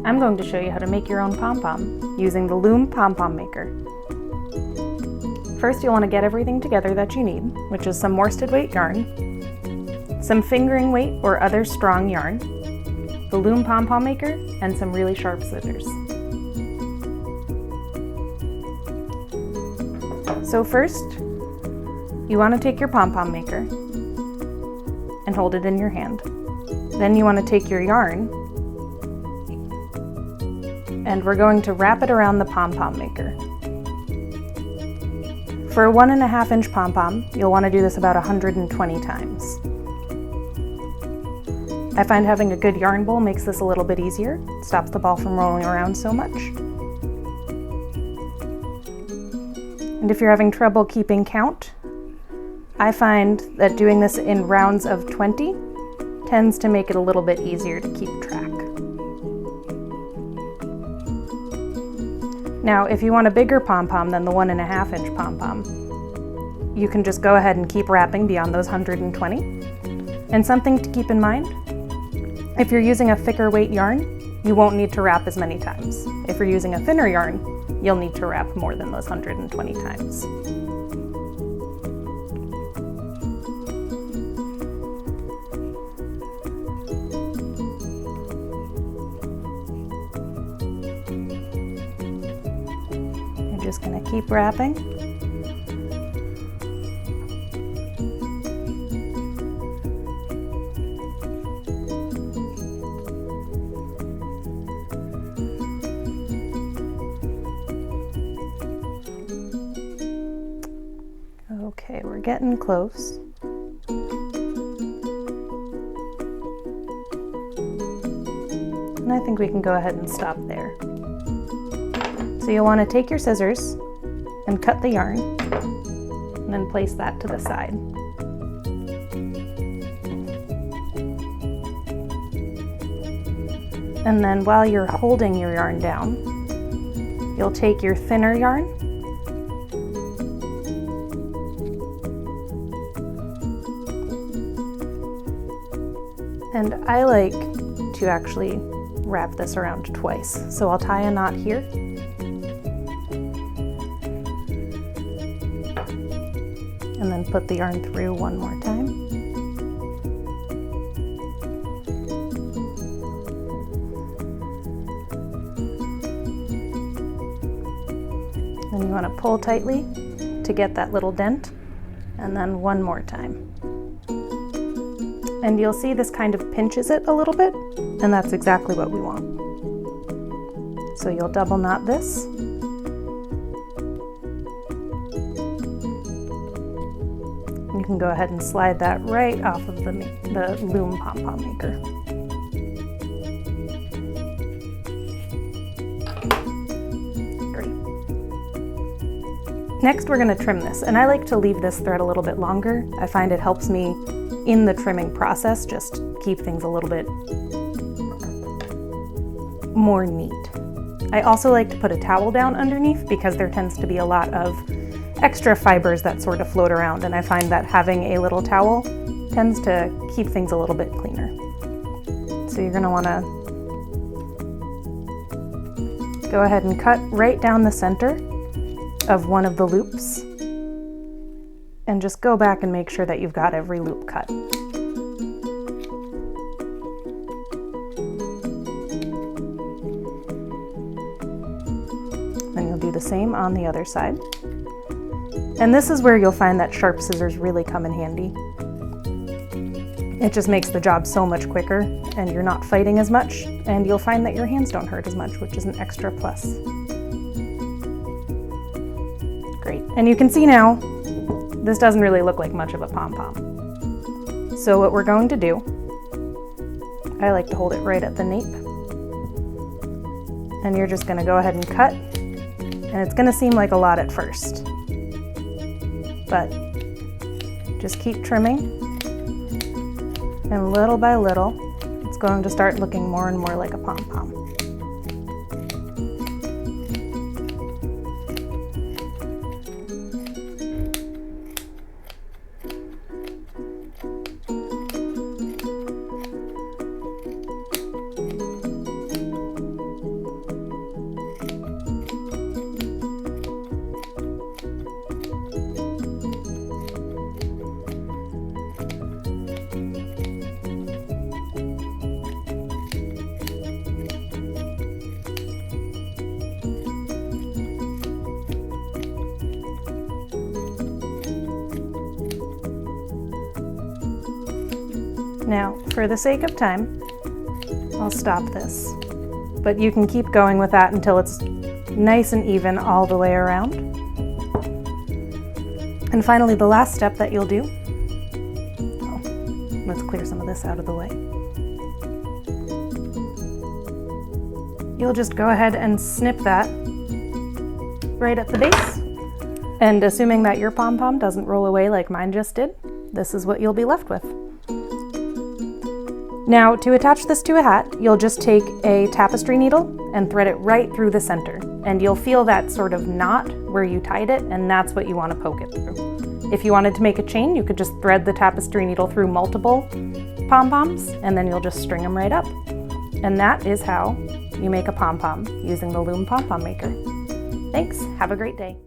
I'm going to show you how to make your own pom-pom using the Loom Pom Pom maker. First, you'll want to get everything together that you need, which is some worsted weight yarn, some fingering weight or other strong yarn, the Loom Pom Pom maker, and some really sharp scissors. So first, you want to take your pom-pom maker and hold it in your hand. Then you want to take your yarn and we're going to wrap it around the pom-pom maker. For a 1.5 inch pom-pom, you'll want to do this about 120 times. I find having a good yarn bowl makes this a little bit easier, stops the ball from rolling around so much. And if you're having trouble keeping count, I find that doing this in rounds of 20 tends to make it a little bit easier to keep track. Now, if you want a bigger pom-pom than the 1.5 inch pom-pom, you can just go ahead and keep wrapping beyond those 120. And something to keep in mind, if you're using a thicker weight yarn, you won't need to wrap as many times. If you're using a thinner yarn, you'll need to wrap more than those 120 times. You're just going to keep wrapping. Okay, we're getting close. And I think we can go ahead and stop there. So you'll want to take your scissors and cut the yarn, and then place that to the side. And then while you're holding your yarn down, you'll take your thinner yarn and I like to actually wrap this around twice. So I'll tie a knot here. And then put the yarn through one more time. Then you want to pull tightly to get that little dent, and then one more time. And you'll see this kind of pinches it a little bit, and that's exactly what we want. So you'll double knot this. You can go ahead and slide that right off of the Loom Pom Pom maker. Great. Next, we're going to trim this, and I like to leave this thread a little bit longer. I find it helps me in the trimming process just keep things a little bit more neat. I also like to put a towel down underneath because there tends to be a lot of extra fibers that sort of float around, and I find that having a little towel tends to keep things a little bit cleaner. So you're going to want to go ahead and cut right down the center of one of the loops, and just go back and make sure that you've got every loop cut. Then you'll do the same on the other side. And this is where you'll find that sharp scissors really come in handy. It just makes the job so much quicker, and you're not fighting as much, and you'll find that your hands don't hurt as much, which is an extra plus. Great, and you can see now, this doesn't really look like much of a pom-pom. So what we're going to do, I like to hold it right at the nape, and you're just going to go ahead and cut, and it's going to seem like a lot at first, but just keep trimming, and little by little it's going to start looking more and more like a pom-pom. Now, for the sake of time, I'll stop this, but you can keep going with that until it's nice and even all the way around. And finally, the last step that you'll do, let's clear some of this out of the way. You'll just go ahead and snip that right at the base. And assuming that your pom-pom doesn't roll away like mine just did, this is what you'll be left with. Now, to attach this to a hat, you'll just take a tapestry needle and thread it right through the center. And you'll feel that sort of knot where you tied it, and that's what you want to poke it through. If you wanted to make a chain, you could just thread the tapestry needle through multiple pom-poms, and then you'll just string them right up. And that is how you make a pom-pom using the Loom Pom Pom Maker. Thanks, have a great day.